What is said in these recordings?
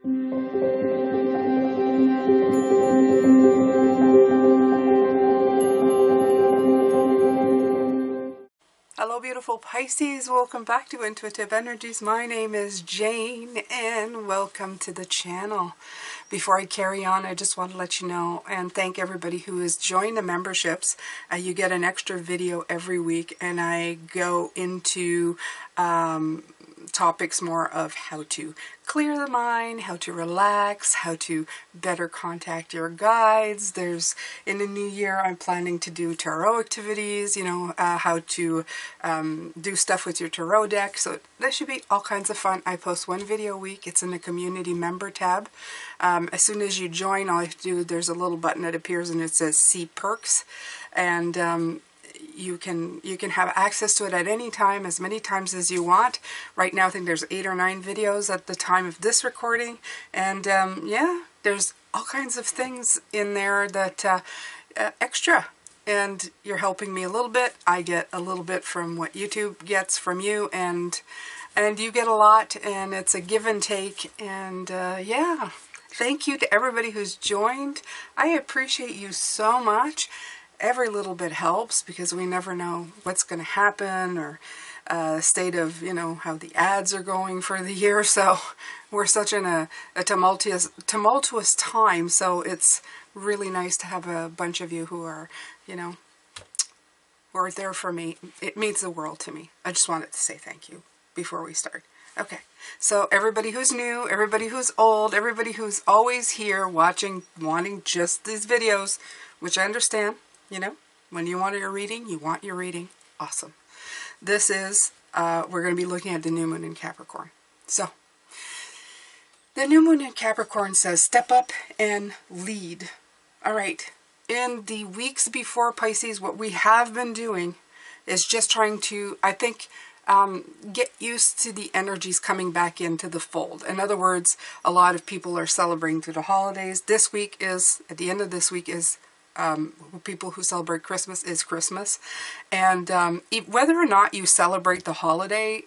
Hello beautiful Pisces, welcome back to Intuitive Energies. My name is Jane and welcome to the channel. Before I carry on, I just want to let you know and thank everybody who has joined the memberships. You get an extra video every week and I go into topics more of how to clear the mind, how to relax, how to better contact your guides. There's, in the new year, I'm planning to do tarot activities, you know, how to do stuff with your tarot deck. So that should be all kinds of fun. I post one video a week. It's in the community member tab. As soon as you join, all you have to do, there's a little button that appears and it says see perks. And you can have access to it at any time, as many times as you want. Right now I think there's 8 or 9 videos at the time of this recording, and yeah, there's all kinds of things in there that extra, and you're helping me a little bit. I get a little bit from what YouTube gets from you, and you get a lot, and it's a give and take. And yeah, thank you to everybody who's joined. I appreciate you so much. Every little bit helps because we never know what's going to happen, or state of, you know, how the ads are going for the year. So we're such in a tumultuous time. So it's really nice to have a bunch of you who are, you know, who are there for me. It means the world to me. I just wanted to say thank you before we start. Okay, so everybody who's new, everybody who's old, everybody who's always here watching, wanting just these videos, which I understand. You know, when you want your reading, you want your reading. Awesome. This is, we're going to be looking at the new moon in Capricorn. So, the new moon in Capricorn says, step up and lead. All right. In the weeks before Pisces, what we have been doing is just trying to, I think, get used to the energies coming back into the fold. In other words, a lot of people are celebrating through the holidays. This week is, at the end of this week is, people who celebrate Christmas is Christmas. And whether or not you celebrate the holiday,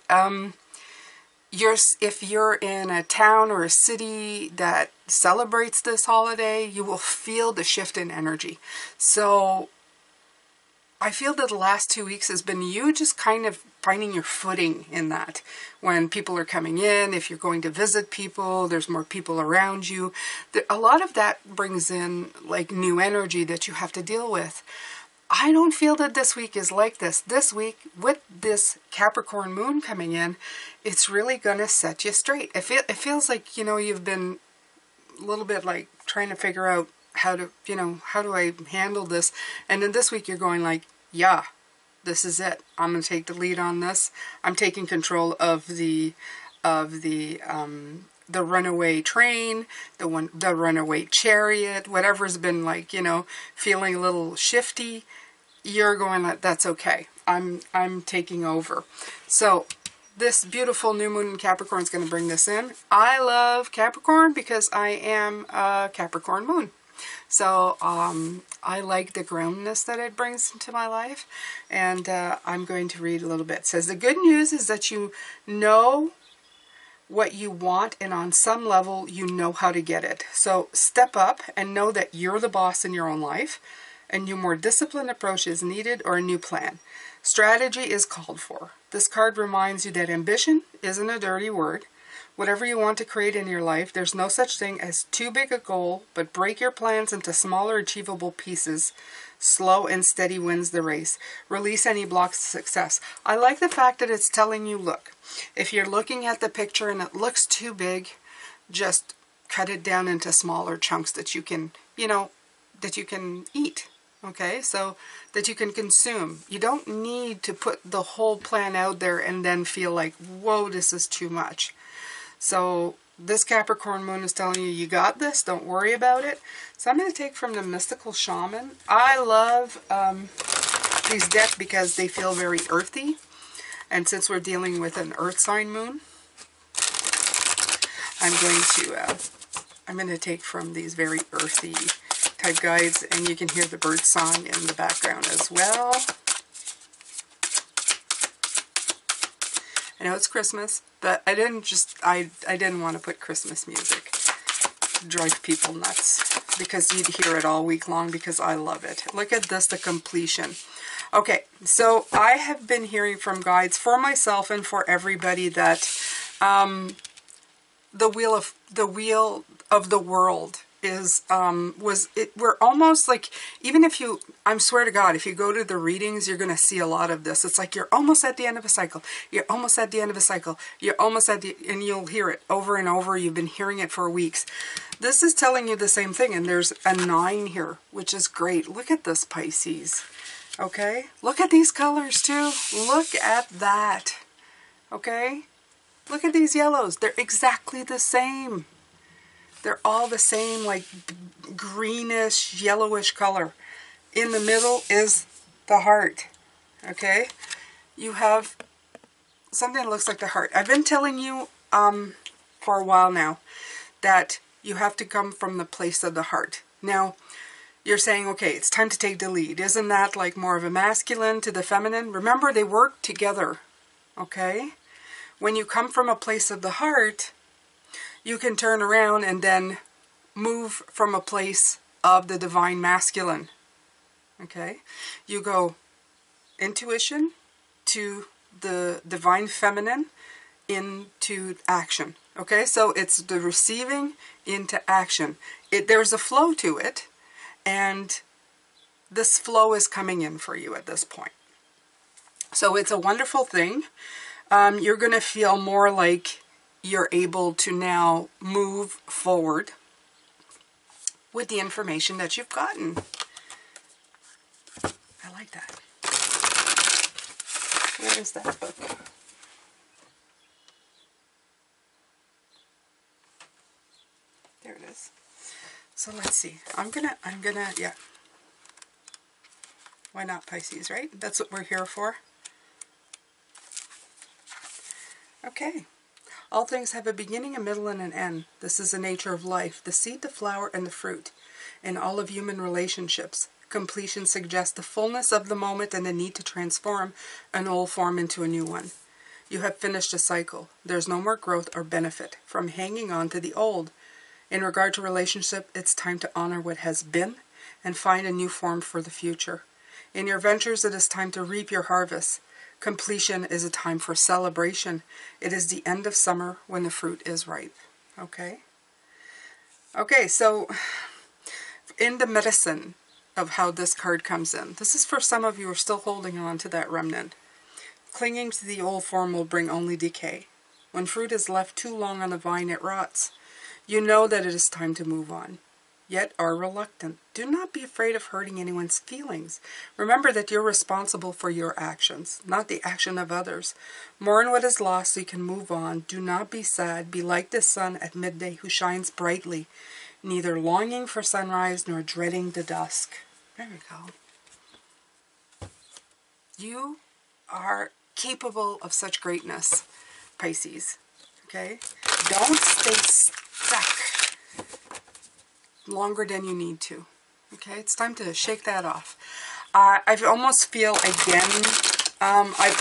if you're in a town or a city that celebrates this holiday, you will feel the shift in energy. So I feel that the last 2 weeks has been you just kind of finding your footing in that. When people are coming in, if you're going to visit people, there's more people around you. A lot of that brings in like new energy that you have to deal with. I don't feel that this week is like this. This week, with this Capricorn moon coming in, it's really going to set you straight. It feels like, you know, you've been a little bit like trying to figure out how to, you know, how do I handle this? And then this week you're going like, yeah, this is it. I'm going to take the lead on this. I'm taking control of the runaway train, the runaway chariot, whatever's been like, you know, feeling a little shifty. You're going like, that's okay. I'm taking over. So this beautiful new moon in Capricorn is going to bring this in. I love Capricorn because I am a Capricorn moon. So I like the groundness that it brings into my life, and I'm going to read a little bit. It says, the good news is that you know what you want, and on some level you know how to get it. So step up and know that you're the boss in your own life. A new, more disciplined approach is needed, or a new plan. Strategy is called for. This card reminds you that ambition isn't a dirty word. Whatever you want to create in your life, there's no such thing as too big a goal, but break your plans into smaller achievable pieces. Slow and steady wins the race. Release any blocks to success. I like the fact that it's telling you, look, if you're looking at the picture and it looks too big, just cut it down into smaller chunks that you can, you know, that you can eat. Okay, so that you can consume. You don't need to put the whole plan out there and then feel like, whoa, this is too much. So this Capricorn moon is telling you, you got this, don't worry about it. So I'm going to take from the Mystical Shaman. I love these decks because they feel very earthy. And since we're dealing with an earth sign moon, I'm going to take from these very earthy type guides, and you can hear the bird song in the background as well. I know it's Christmas, but I didn't want to put Christmas music. drive people nuts because you'd hear it all week long because I love it. Look at this, the completion. Okay, so I have been hearing from guides for myself and for everybody that the wheel of the world is we're almost like, even if you, I swear to God, if you go to the readings, you're going to see a lot of this. It's like you're almost at the end of a cycle. You're almost at the end of a cycle. You're almost at the, and you'll hear it over and over. You've been hearing it for weeks. This is telling you the same thing, and there's a 9 here, which is great. Look at this, Pisces. Okay? Look at these colors too. Look at that. Okay? Look at these yellows. They're exactly the same. They're all the same, like greenish, yellowish color. In the middle is the heart. Okay? You have something that looks like the heart. I've been telling you for a while now that you have to come from the place of the heart. Now, you're saying, okay, it's time to take the lead. Isn't that like more of a masculine to the feminine? Remember, they work together. Okay? When you come from a place of the heart, you can turn around and then move from a place of the divine masculine. Okay? You go intuition to the divine feminine into action. Okay? So it's the receiving into action. There's a flow to it, and this flow is coming in for you at this point. So it's a wonderful thing. You're going to feel more like you're able to now move forward with the information that you've gotten. I like that. Where is that book? There it is. So let's see. I'm gonna, yeah. Why not, Pisces, right? That's what we're here for. Okay. All things have a beginning, a middle, and an end. This is the nature of life, the seed, the flower, and the fruit. In all of human relationships, completion suggests the fullness of the moment and the need to transform an old form into a new one. You have finished a cycle. There's no more growth or benefit from hanging on to the old. In regard to relationship, it's time to honor what has been and find a new form for the future. In your ventures, it is time to reap your harvest. Completion is a time for celebration. It is the end of summer when the fruit is ripe. Okay? Okay, so in the medicine of how this card comes in, this is for some of you who are still holding on to that remnant. Clinging to the old form will bring only decay. When fruit is left too long on the vine, it rots. You know that it is time to move on, yet are reluctant. Do not be afraid of hurting anyone's feelings. Remember that you're responsible for your actions, not the action of others. Mourn what is lost so you can move on. Do not be sad. Be like the sun at midday who shines brightly, neither longing for sunrise nor dreading the dusk. There we go. You are capable of such greatness, Pisces. Okay? Don't stay stuck longer than you need to. Okay? It's time to shake that off. I almost feel again,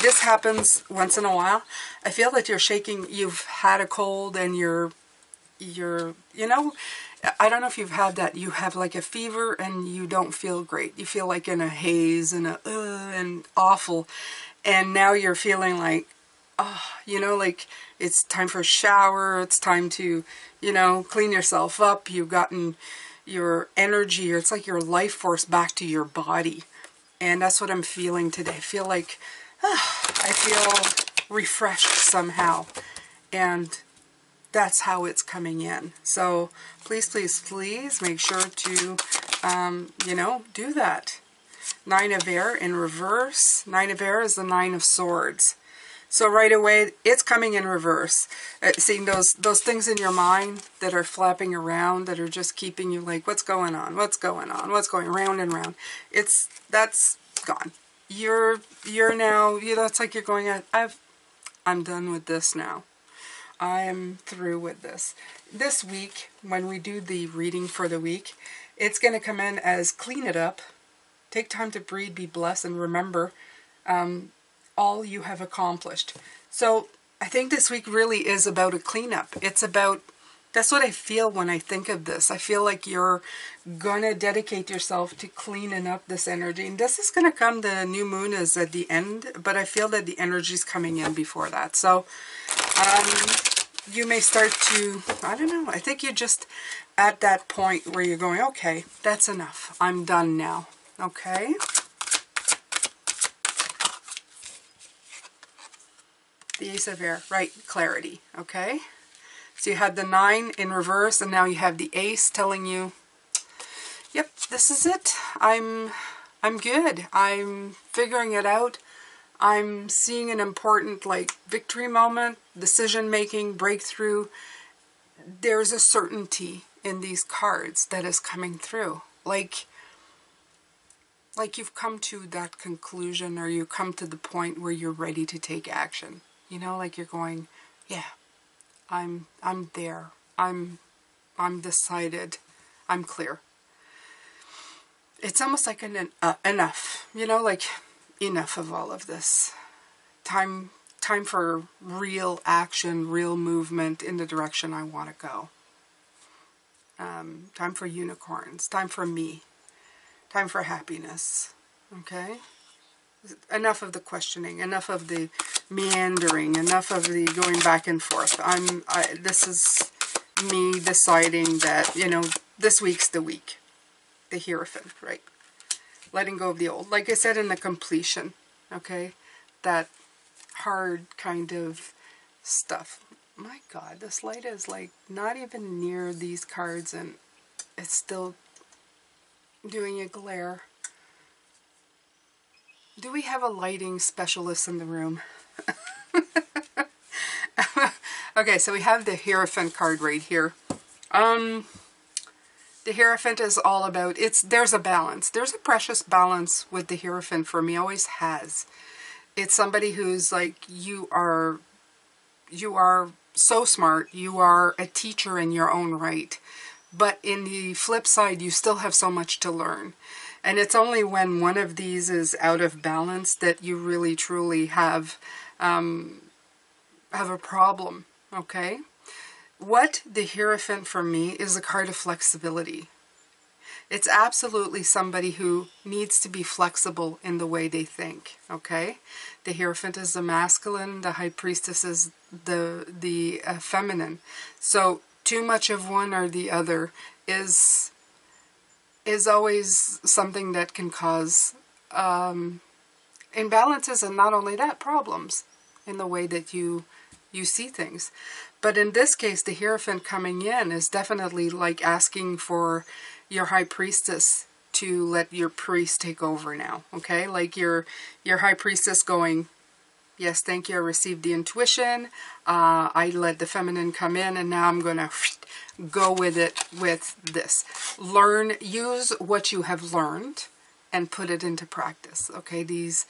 this happens once in a while. I feel that you're shaking, you've had a cold and you're, you know, I don't know if you've had that. You have like a fever and you don't feel great. You feel like in a haze and and awful. And now you're feeling like, oh, you know, like it's time for a shower. It's time to, you know, clean yourself up. You've gotten your energy, or it's like your life force back to your body. And that's what I'm feeling today. I feel like, I feel refreshed somehow. And that's how it's coming in. So please, please, please make sure to, you know, do that. 9 of Air in reverse. 9 of Air is the 9 of Swords. So right away, it's coming in reverse. Seeing those things in your mind that are flapping around, that are just keeping you like, what's going on? What's going on? What's going round and round? That's gone. You're now, you know, it's like you're going, I'm done with this now. I am through with this. This week, when we do the reading for the week, it's going to come in as clean it up, take time to breathe, be blessed, and remember all you have accomplished. So I think this week really is about a cleanup. It's about That's what I feel when I think of this. I feel like you're going to dedicate yourself to cleaning up this energy. And this is going to come, the new moon is at the end, but I feel that the energy is coming in before that. So you may start to, I don't know, I think you're just at that point where you're going, okay, that's enough. I'm done now. Okay? The Ace of Air, right, clarity, okay? So you had the 9 in reverse, and now you have the Ace telling you, yep, this is it. I'm good. I'm figuring it out. I'm seeing an important, like, victory moment, decision-making, breakthrough. There's a certainty in these cards that is coming through. Like you've come to that conclusion, or you come to the point where you're ready to take action. You know, like you're going, yeah, I'm there. I'm decided. I'm clear. It's almost like an enough, you know, like enough of all of this. Time for real action, real movement in the direction I want to go. Time for unicorns. Time for me. Time for happiness. Okay? Enough of the questioning. Enough of the meandering. Enough of the going back and forth. This is me deciding that, you know, this week's the week. The Hierophant, right? Letting go of the old. Like I said in the completion, okay? That hard kind of stuff. My God, this light is like not even near these cards and it's still doing a glare. Do we have a lighting specialist in the room? Okay, so we have the Hierophant card right here. The Hierophant is all about, there's a balance. There's a precious balance with the Hierophant for me, always has. It's somebody who's like, you are so smart, you are a teacher in your own right. But in the flip side, you still have so much to learn. And it's only when one of these is out of balance that you really truly have a problem, okay? What the Hierophant for me is a card of flexibility. It's absolutely somebody who needs to be flexible in the way they think, okay? The Hierophant is the masculine, the High Priestess is the feminine. So too much of one or the other is always something that can cause imbalances, and not only that, problems in the way that you see things. But in this case, the Hierophant coming in is definitely like asking for your High Priestess to let your priest take over now, okay? Like your High Priestess going, yes, thank you, I received the intuition, I let the feminine come in, and now I'm going to go with it with this. Use what you have learned and put it into practice, okay? These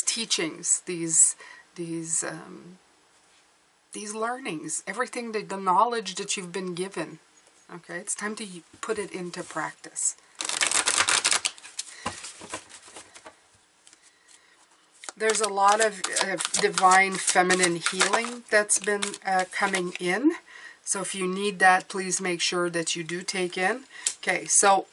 teachings, these learnings, everything, the knowledge that you've been given, okay? It's time to put it into practice. There's a lot of divine feminine healing that's been coming in. So if you need that, please make sure that you do take in. Okay, so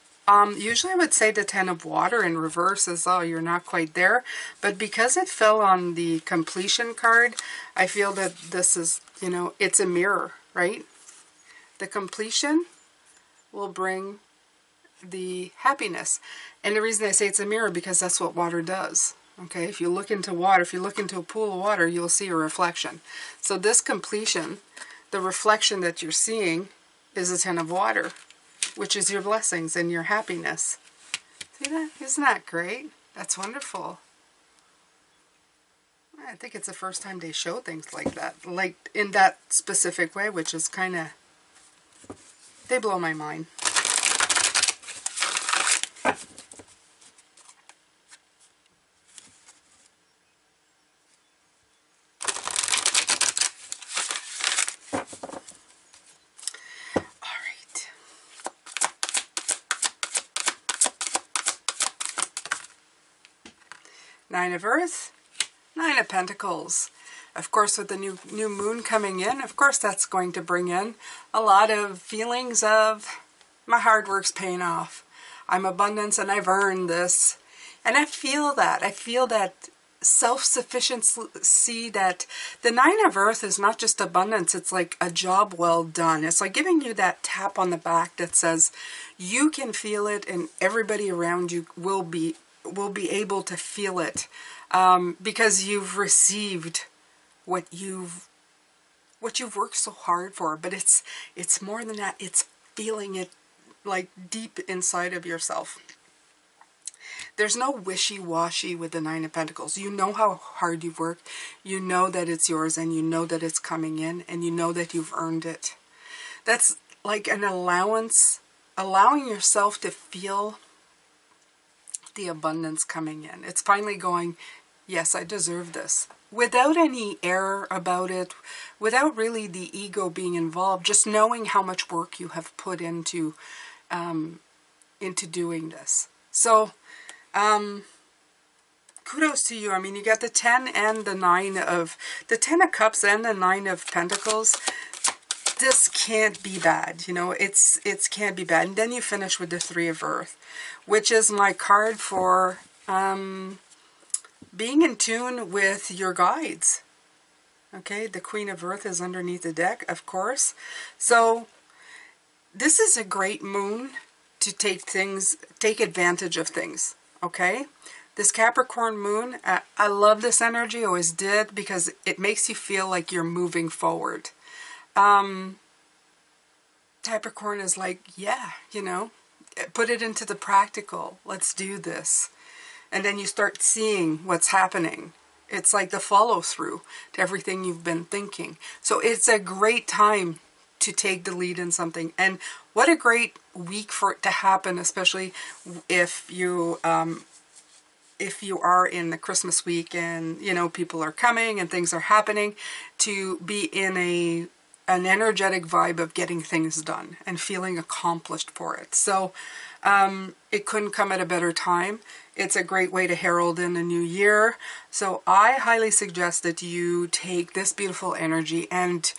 usually I would say the 10 of water in reverse is, oh, you're not quite there. But because it fell on the completion card, I feel that this is, you know, it's a mirror, right? The completion will bring the happiness. And the reason I say it's a mirror, because that's what water does. Okay, if you look into water, if you look into a pool of water, you'll see a reflection. So this completion, the reflection that you're seeing is a 10 of water, which is your blessings and your happiness. See that? Isn't that great? That's wonderful. I think it's the first time they show things like that, like in that specific way, which is kind of, they blow my mind. Nine of Earth, Nine of Pentacles. Of course, with the new moon coming in, of course that's going to bring in a lot of feelings of my hard work's paying off. I'm abundance and I've earned this. And I feel that. I feel that self-sufficiency, that the Nine of Earth is not just abundance, it's like a job well done. It's like giving you that tap on the back that says you can feel it and everybody around you will be able to feel it, because you've received what you've worked so hard for. But it's more than that. It's feeling it like deep inside of yourself. There's no wishy-washy with the Nine of Pentacles. You know how hard you've worked. You know that it's yours, and you know that it's coming in, and you know that you've earned it. That's like an allowance, allowing yourself to feel the abundance coming in. It's finally going, yes, I deserve this. Without any error about it, without really the ego being involved, just knowing how much work you have put into doing this. So, kudos to you. I mean, you got the 10 and the 9 of, the 10 of Cups and the 9 of Pentacles. This can't be bad, you know, it can't be bad. And then you finish with the 3 of Earth, which is my card for being in tune with your guides. Okay, the Queen of Earth is underneath the deck, of course. So this is a great moon to take advantage of things. Okay, this Capricorn moon, I love this energy, always did, because it makes you feel like you're moving forward. Capricorn is like, yeah, you know, put it into the practical. Let's do this. And then you start seeing what's happening. It's like the follow through to everything you've been thinking. So it's a great time to take the lead in something. And what a great week for it to happen, especially if you are in the Christmas week and, you know, people are coming and things are happening, to be in an energetic vibe of getting things done and feeling accomplished for it. So it couldn't come at a better time. It's a great way to herald in the new year. So I highly suggest that you take this beautiful energy and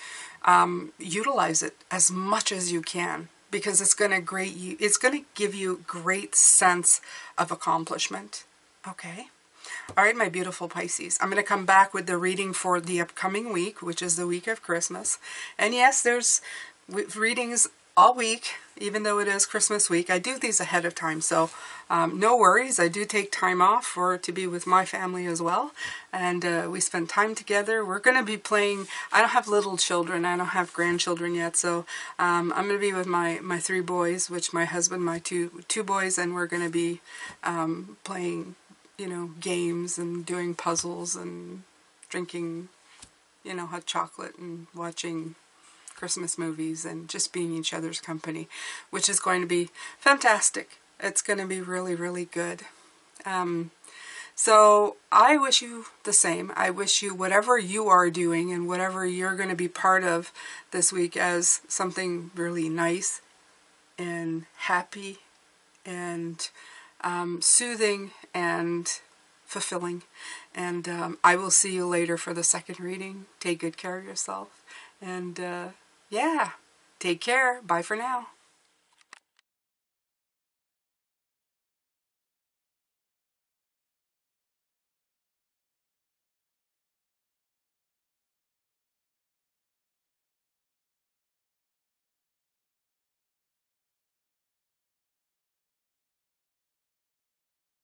utilize it as much as you can, because it's going to give you great sense of accomplishment. Okay. All right, my beautiful Pisces. I'm going to come back with the reading for the upcoming week, which is the week of Christmas. And yes, there's readings all week, even though it is Christmas week. I do these ahead of time, so no worries. I do take time off to be with my family as well, and we spend time together. We're going to be playing. I don't have little children. I don't have grandchildren yet, so I'm going to be with my 3 boys, which my husband, my two boys, and we're going to be playing, you know, games and doing puzzles and drinking, you know, hot chocolate and watching Christmas movies and just being each other's company, which is going to be fantastic. It's going to be really, really good. So I wish you the same. I wish you whatever you are doing and whatever you're going to be part of this week as something really nice and happy and soothing and fulfilling. And I will see you later for the second reading. Take good care of yourself. And yeah, take care. Bye for now.